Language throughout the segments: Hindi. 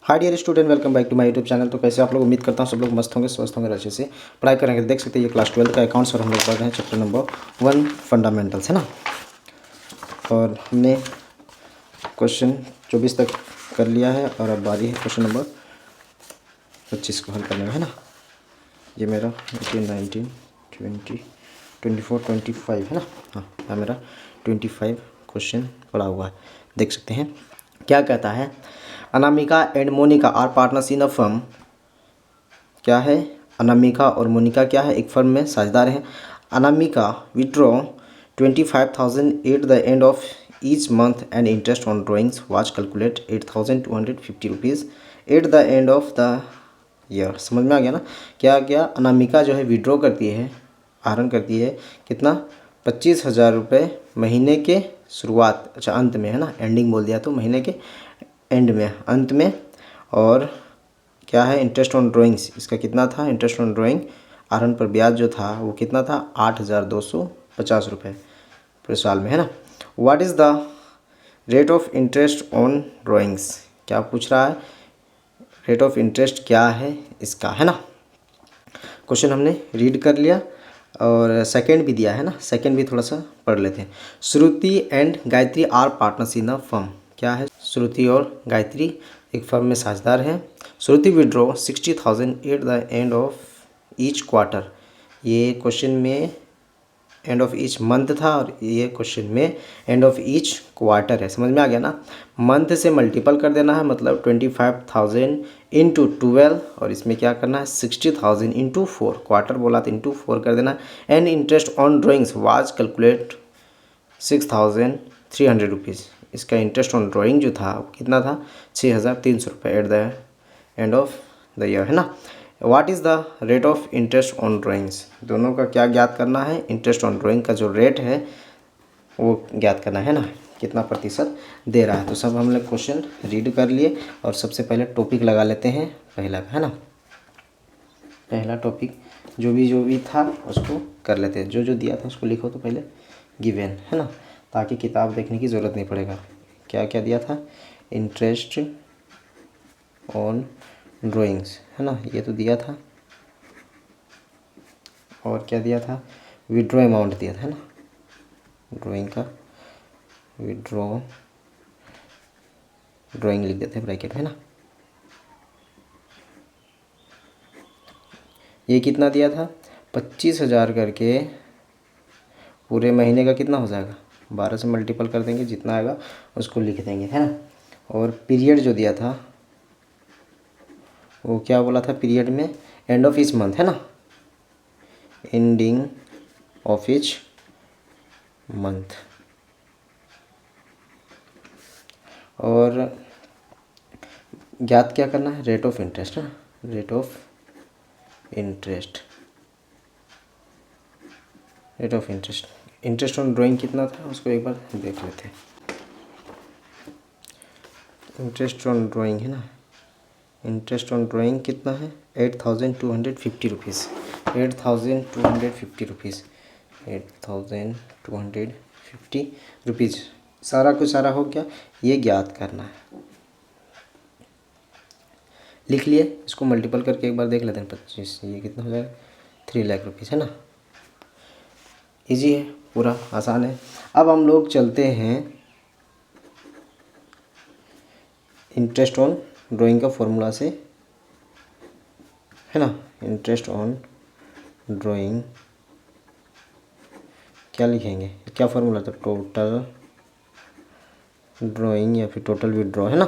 Hi dear student, welcome back to my YouTube channel. तो कैसे आप लोग, उम्मीद करता हूँ सब लोग मस्त होंगे, स्वस्थ होंगे, अच्छे से पढ़ाई करेंगे। देख सकते हैं ये क्लास 12 का अकाउंट्स और हम लोग पढ़ रहे हैं चैप्टर नंबर 1 फंडामेंटल्स, है ना। और हमने क्वेश्चन 24 तक कर लिया है और अब बारी है क्वेश्चन नंबर 25 को हल करने में, है ना। ये मेरा 18, 19, 20, 24, 25 है ना। हाँ, यहाँ मेरा 25 क्वेश्चन पड़ा हुआ है, देख सकते हैं। क्या कहता है, Anamika and Monika are partners in a firm. क्या है, अनामिका और मोनिका क्या है, एक फर्म में साझेदार हैं। Anamika withdraw 25,000 eight the end of each month and interest on drawings was calculate 8,250 rupees eight the end of the year. समझ में आ गया ना। क्या क्या, अनामिका जो है विड्रॉ करती है, आहरण करती है, कितना, 25,000 रुपये महीने के शुरुआत, अच्छा अंत में, है ना, एंडिंग बोल दिया तो महीने के एंड में, अंत में। और क्या है, इंटरेस्ट ऑन ड्राइंग्स, इसका कितना था, इंटरेस्ट ऑन ड्राइंग आहरण पर ब्याज जो था वो कितना था, 8,250 रुपये पूरे साल में, है ना। What is the rate of interest on drawings, क्या पूछ रहा है, रेट ऑफ इंटरेस्ट क्या है इसका, है ना। क्वेश्चन हमने रीड कर लिया और सेकंड भी दिया है ना, सेकंड भी थोड़ा सा पढ़ लेते हैं। Shruti and Gayatri are partners in a firm. क्या है, श्रुति और गायत्री एक फर्म में साझेदार हैं। Shruti withdraw 60,000 at the end of each quarter. ये क्वेश्चन में एंड ऑफ ईच मंथ था और ये क्वेश्चन में एंड ऑफ ईच क्वार्टर है। समझ में आ गया ना। मंथ से मल्टीपल कर देना है, मतलब 25,000 इंटू 12, और इसमें क्या करना है, 60,000 इंटू 4, क्वार्टर बोला तो इंटू 4 कर देना। And interest on drawings was calculate 6,300 rupees. इसका इंटरेस्ट ऑन ड्राइंग जो था वो कितना था, 6,300 रुपये eight the end of the year, है ना। What is the rate of interest on drawings, दोनों का क्या ज्ञात करना है, इंटरेस्ट ऑन ड्राइंग का जो रेट है वो ज्ञात करना है ना, कितना प्रतिशत दे रहा है। तो सब हम लोग क्वेश्चन रीड कर लिए और सबसे पहले टॉपिक लगा लेते हैं पहला का, है ना। पहला टॉपिक जो भी था उसको कर लेते हैं, जो दिया था उसको लिखो तो पहले गिवन, है ना, ताकि किताब देखने की ज़रूरत नहीं पड़ेगा। क्या क्या दिया था, इंटरेस्ट ऑन ड्राइंग्स, है ना, ये तो दिया था। और क्या दिया था, विड्रॉ अमाउंट दिया था, है ना, ड्राइंग का विड्रॉ, ड्राइंग लिख देते हैं ब्रैकेट में, है ना। ये कितना दिया था, 25,000 करके पूरे महीने का कितना हो जाएगा, 12 से मल्टीपल कर देंगे, जितना आएगा उसको लिख देंगे, है ना। और पीरियड जो दिया था वो क्या बोला था, पीरियड में एंड ऑफ ईच मंथ, है ना, एंडिंग ऑफ ईच मंथ। और ज्ञात क्या करना है, रेट ऑफ इंटरेस्ट, है ना, rate of interest, rate of interest. Interest on drawing कितना था उसको एक बार देख लेते हैं। इंटरेस्ट ऑन ड्राइंग, है ना, इंटरेस्ट ऑन ड्राइंग कितना है, 8,250 रुपीज़, 8,250 रुपीज़, 8,250 रुपीज़। सारा कुछ सारा हो गया, ये ज्ञात करना है, लिख लिए। इसको मल्टीपल करके एक बार देख लेते हैं, 25, ये कितना हो जाएगा, 3 लाख रुपीज़, है ना। इजी है, पूरा आसान है। अब हम लोग चलते हैं इंटरेस्ट ऑन ड्राइंग का फॉर्मूला से, है ना। इंटरेस्ट ऑन ड्राइंग क्या लिखेंगे, क्या फॉर्मूला था, टोटल ड्राइंग या फिर टोटल विड्रॉ, है ना,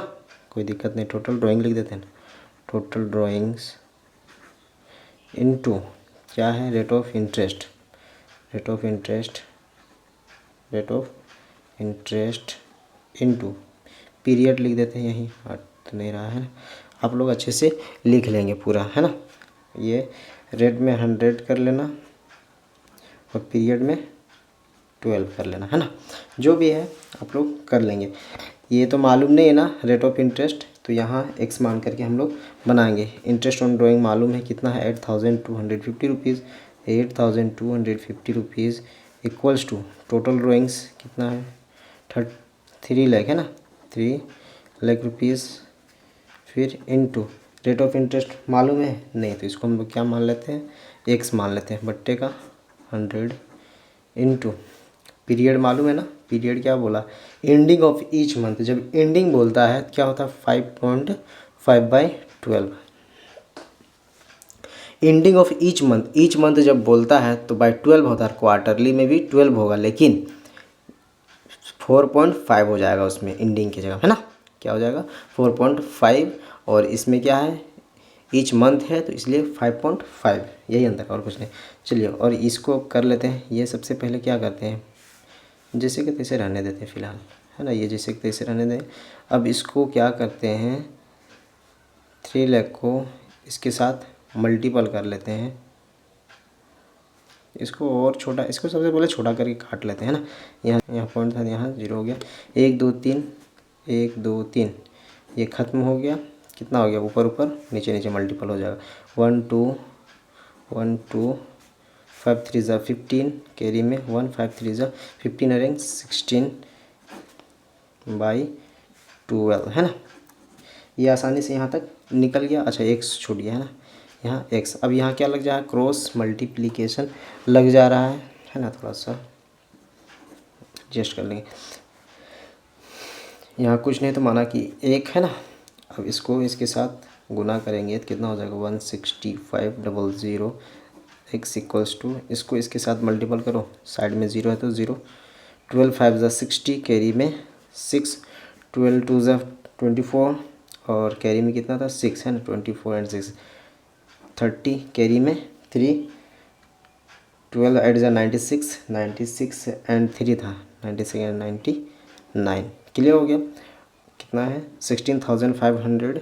कोई दिक्कत नहीं, टोटल ड्राइंग लिख देते हैं ना। टोटल ड्राइंग्स इनटू क्या है, rate of interest, rate of interest, rate of interest into period लिख देते हैं, यहीं हट नहीं रहा है, आप लोग अच्छे से लिख लेंगे पूरा, है ना। ये रेट में 100 कर लेना और पीरियड में 12 कर लेना, है ना। जो भी है आप लोग कर लेंगे। ये तो मालूम नहीं है ना रेट ऑफ इंटरेस्ट, तो यहाँ एक्स मान करके हम लोग बनाएंगे। इंटरेस्ट ऑन ड्राइंग मालूम है कितना है, 8,250 rupees, 8,250 rupees equals to total drawings कितना है, 3 लाख, है ना, 3 लाख रुपीज़ फिर इनटू रेट ऑफ इंटरेस्ट मालूम है नहीं, तो इसको हम लोग क्या मान लेते हैं, एक्स मान लेते हैं, बट्टे का 100 इनटू पीरियड मालूम है ना, पीरियड क्या बोला, एंडिंग ऑफ ईच मंथ, जब एंडिंग बोलता है क्या होता है 5.5/12। एंडिंग ऑफ ईच मंथ जब बोलता है तो बाय 12 होता है, क्वार्टरली में भी 12 होगा, लेकिन 4.5 हो जाएगा उसमें एंडिंग की जगह, है ना, क्या हो जाएगा 4.5, और इसमें क्या है ईच मंथ है तो इसलिए 5.5, यही अंतर, और कुछ नहीं। चलिए और इसको कर लेते हैं, ये सबसे पहले क्या करते हैं, जैसे कि तैसे रहने देते हैं फ़िलहाल, है ना, ये जैसे कि तैसे रहने दें। अब इसको क्या करते हैं, 3 लाख को इसके साथ मल्टीपल कर लेते हैं, इसको और छोटा, इसको सबसे पहले छोटा करके काट लेते हैं ना, यहाँ पॉइंट था, यहाँ 0 हो गया, 1 2 3 1 2 3, ये ख़त्म हो गया, कितना हो गया, ऊपर ऊपर नीचे नीचे मल्टीपल हो जाएगा, 1 2 1 2 5 3 ज़ा 15, कैरी में 1 5 3 ज़ा 15 अरेंग 16/12, है ना, ये आसानी से यहाँ तक निकल गया। अच्छा एक्स छूट गया है ना, यहाँ एक्स, अब यहाँ क्या लग जाएगा, क्रॉस मल्टीप्लिकेशन लग जा रहा है ना, थोड़ा सा एडजस्ट कर लेंगे, यहाँ कुछ नहीं तो माना कि एक है ना, अब इसको इसके साथ गुना करेंगे तो कितना हो जाएगा 16500 एक्स इक्वल्स टू, इसको इसके साथ मल्टीपल करो, साइड में 0 है तो 0, 12 5 ज़ा 60, कैरी में 6, 12 2 ज़ा 24, और कैरी में कितना था 6, है ना, 24 एंड 6 30, कैरी में 3, 12 8 ज़ा 96, 96 एंड 3 था 96 एंड 99, क्लियर हो गया, कितना है 16,500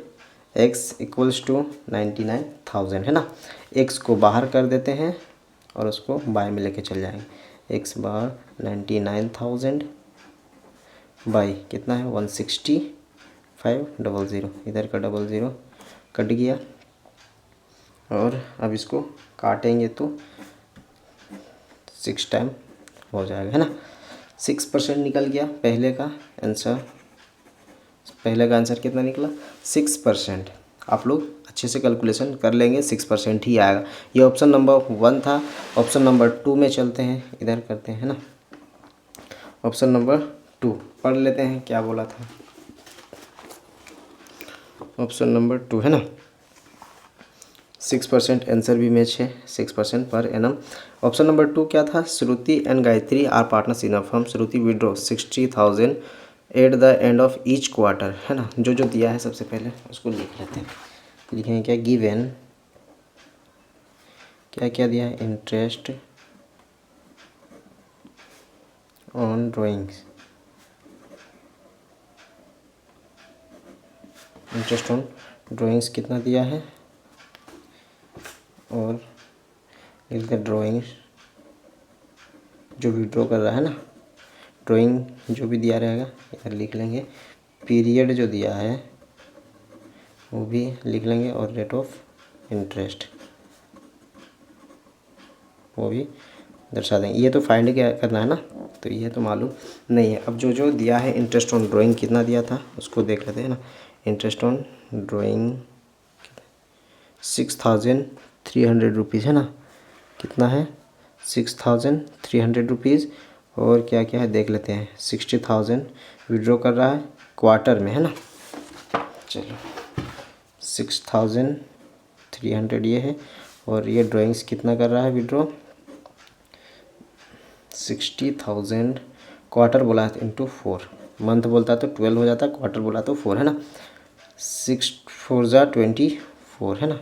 एक्स इक्वल्स टू 99,000, है ना। एक्स को बाहर कर देते हैं और उसको बाय में लेके चल जाएंगे, एक्स बार 99,000 बाई कितना है 16500, इधर का 00 कट गया, और अब इसको काटेंगे तो 6 टाइम हो जाएगा, है ना, 6% निकल गया पहले का आंसर, पहले का आंसर कितना निकला 6%। आप लोग अच्छे से कैलकुलेशन कर लेंगे, 6% ही आएगा। ये ऑप्शन नंबर 1 था। ऑप्शन नंबर 2 में चलते हैं, इधर करते हैं ना, ऑप्शन नंबर 2 पढ़ लेते हैं क्या बोला था, ऑप्शन नंबर 2 है ना, 6% आंसर भी मैच है, 6% पर एनम। ऑप्शन नंबर 2 क्या था, Shruti and Gayatri are partners in a firm, Shruti withdraw 60,000 at the end of each quarter, है ना, जो जो दिया है सबसे पहले उसको लिख लेते हैं, लिखेंगे क्या, गिवन क्या क्या दिया है, interest on drawings, interest on drawings कितना दिया है, और लिख दे ड्राइंग्स जो विड्रॉ कर रहा है ना, ड्राइंग जो भी दिया रहेगा इधर लिख लेंगे, पीरियड जो दिया है वो भी लिख लेंगे, और रेट ऑफ इंटरेस्ट वो भी दर्शा देंगे। ये तो फाइंड क्या करना है ना, तो ये तो मालूम नहीं है। अब जो जो दिया है इंटरेस्ट ऑन ड्राइंग कितना दिया था उसको देख लेते हैं ना, इंटरेस्ट ऑन ड्राइंग 6,300 रुपीज़, है ना, कितना है 6,300 रुपीज़, और क्या क्या है देख लेते हैं, 60,000 विड्रॉ कर रहा है क्वार्टर में, है ना, चलो 6,300 ये है, और ये ड्राइंग्स कितना कर रहा है विड्रॉ 60,000, क्वार्टर बोला है इंटू 4, मंथ बोलता तो 12 हो जाता, क्वार्टर बोला तो 4, है ना, 6 4 ज़ा 24, है ना,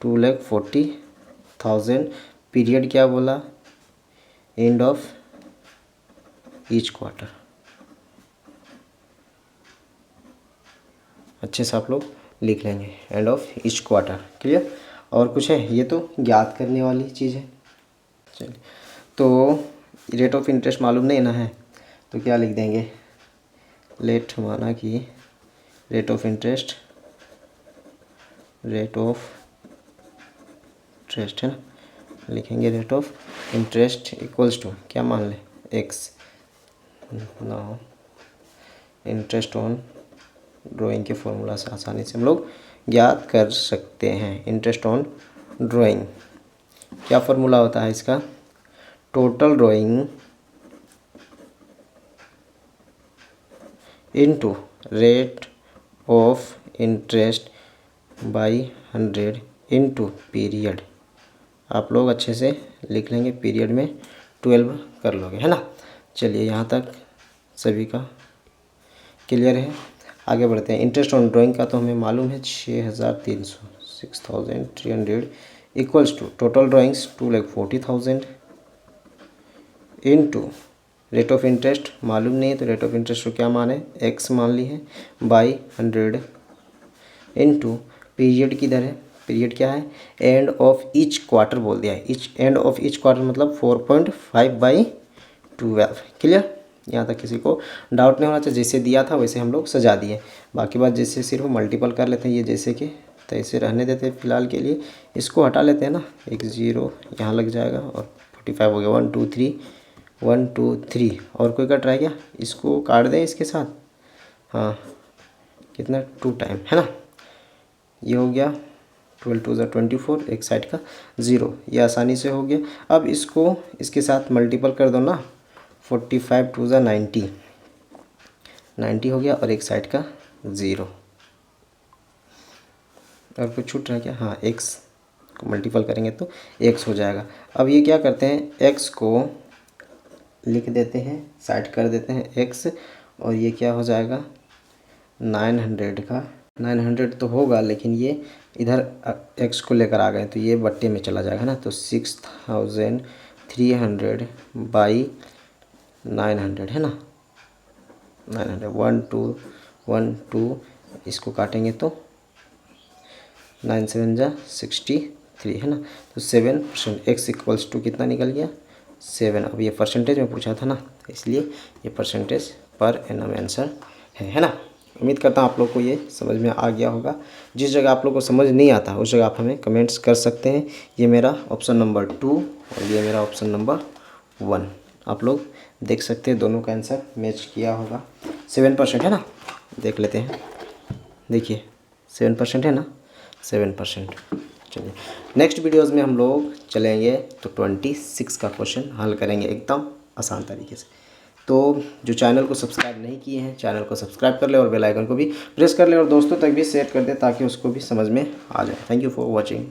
2,40,000, पीरियड क्या बोला, एंड ऑफ ईच क्वार्टर। अच्छे से आप लोग लिख लेंगे, and of each quarter, clear. और कुछ है, ये तो ज्ञात करने वाली चीज़ है। चलिए, तो रेट ऑफ इंटरेस्ट मालूम नहीं ना है तो क्या लिख देंगे, लेट माना कि rate of interest, rate of interest, है ना, लिखेंगे rate of interest equals to क्या मान लें, एक्स, ना इंटरेस्ट ऑन ड्राइंग के फॉर्मूला से आसानी से हम लोग ज्ञात कर सकते हैं। इंटरेस्ट ऑन ड्राइंग, क्या फॉर्मूला होता है इसका? Total drawing into rate of interest by 100 into period. आप लोग अच्छे से लिख लेंगे, पीरियड में 12 कर लोगे, है ना। चलिए यहाँ तक सभी का क्लियर है। आगे बढ़ते हैं। इंटरेस्ट ऑन ड्राइंग का तो हमें मालूम है 6300 6300 equals to total drawings 2,40,000 into rate of interest मालूम नहीं है तो रेट ऑफ इंटरेस्ट को क्या मान है? एक्स मान ली है, बाई 100 इनटू पीरियड किधर है? पीरियड क्या है? एंड ऑफ ईच क्वार्टर बोल दिया है। Each and of each quarter मतलब 4.5/12। क्लियर? यहाँ तक किसी को डाउट नहीं होना चाहिए। जैसे दिया था वैसे हम लोग सजा दिए। बाकी बात जैसे सिर्फ मल्टीपल कर लेते हैं, ये जैसे कि तैसे रहने देते हैं फिलहाल के लिए। इसको हटा लेते हैं ना, एक 0 यहाँ लग जाएगा और 45 हो गया। 1 2 3 1 2 3 और कोई कट रहा है क्या? इसको काट दें इसके साथ। हाँ, कितना 2 टाइम है ना। ये हो गया 12 2 24, एक साइड का 0, ये आसानी से हो गया। अब इसको इसके साथ मल्टीपल कर दो ना, 45 2 90 90 हो गया और एक साइड का 0। और कुछ छूट रहा है क्या? हाँ, x को मल्टीपल करेंगे तो x हो जाएगा। अब ये क्या करते हैं, x को लिख देते हैं, साइड कर देते हैं x, और ये क्या हो जाएगा 900 का 900 तो होगा, लेकिन ये इधर x को लेकर आ गए तो ये बट्टे में चला जाएगा ना। तो 6300 बाई 900 है ना। 900 1 2 1 2 इसको काटेंगे तो 9 7 जा 63 है ना। तो 7% x इक्वल्स टू कितना निकल गया? 7। अब ये परसेंटेज में पूछा था ना, इसलिए ये परसेंटेज पर एनम आंसर है ना। उम्मीद करता हूँ आप लोग को ये समझ में आ गया होगा। जिस जगह आप लोग को समझ नहीं आता उस जगह आप हमें कमेंट्स कर सकते हैं। ये मेरा ऑप्शन नंबर 2 और ये मेरा ऑप्शन नंबर 1, आप लोग देख सकते हैं दोनों का आंसर मैच किया होगा। 7% है ना, देख लेते हैं। देखिए 7% है ना, 7%। चलिए नेक्स्ट वीडियोज़ में हम लोग चलेंगे तो 26 का क्वेश्चन हल करेंगे एकदम आसान तरीके से। तो जो चैनल को सब्सक्राइब नहीं किए हैं चैनल को सब्सक्राइब कर ले और बेल आइकन को भी प्रेस कर ले और दोस्तों तक भी शेयर कर दे ताकि उसको भी समझ में आ जाए। Thank you for watching.